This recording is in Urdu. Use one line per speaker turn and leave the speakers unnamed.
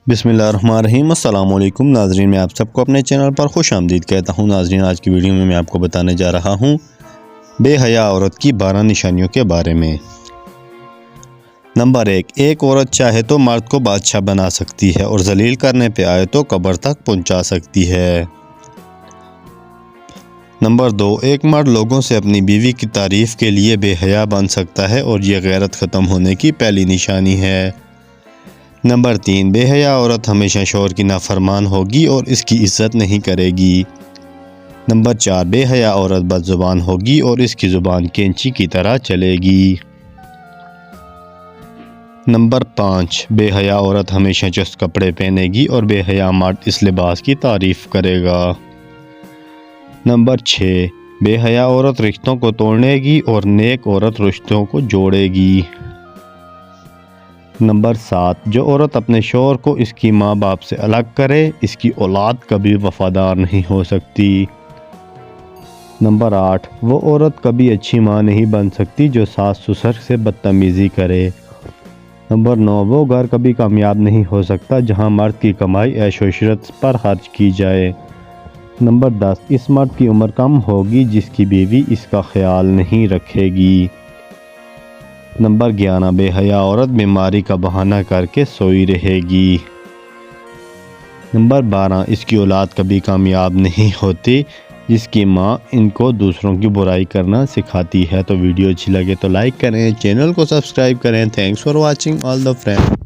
بسم اللہ الرحمن الرحیم۔ السلام علیکم ناظرین، میں آپ سب کو اپنے چینل پر خوش آمدید کہتا ہوں۔ ناظرین، آج کی ویڈیو میں آپ کو بتانے جا رہا ہوں بے حیا عورت کی 12 نشانیوں کے بارے میں۔ نمبر 1، ایک عورت چاہے تو مرد کو بادشاہ بنا سکتی ہے اور ذلیل کرنے پہ آئے تو قبر تک پہنچا سکتی ہے۔ نمبر 2، ایک مرد لوگوں سے اپنی بیوی کی تعریف کے لیے بے حیا بن سکتا ہے اور یہ غیرت ختم ہونے کی پہلی نشانی ہے۔ نمبر 3، بے حیا عورت ہمیشہ شوہر کی نافرمان ہوگی اور اس کی عزت نہیں کرے گی۔ نمبر 4، بے حیا عورت بد زبان ہوگی اور اس کی زبان کینچی کی طرح چلے گی۔ نمبر 5، بے حیا عورت ہمیشہ چست کپڑے پہنے گی اور بے حیا مرد اس لباس کی تعریف کرے گا۔ نمبر 6، بے حیا عورت رشتوں کو توڑے گی اور نیک عورت رشتوں کو جوڑے گی۔ نمبر 7، جو عورت اپنے شوہر کو اس کی ماں باپ سے الگ کرے اس کی اولاد کبھی وفادار نہیں ہو سکتی۔ نمبر 8، وہ عورت کبھی اچھی ماں نہیں بن سکتی جو ساس سسر سے بدتمیزی کرے۔ نمبر 9، وہ گھر کبھی کامیاب نہیں ہو سکتا جہاں مرد کی کمائی عیش و عشرت پر خرچ کی جائے۔ نمبر 10، اس مرد کی عمر کم ہوگی جس کی بیوی اس کا خیال نہیں رکھے گی۔ نمبر 11، بے حیا عورت بیماری کا بہانہ کر کے سوئی رہے گی۔ نمبر 12، اس کی اولاد کبھی کامیاب نہیں ہوتی جس کی ماں ان کو دوسروں کی برائی کرنا سکھاتی ہے۔ تو ویڈیو اچھی لگے تو لائک کریں، چینل کو سبسکرائب کریں۔ Thanks for watching all the friend.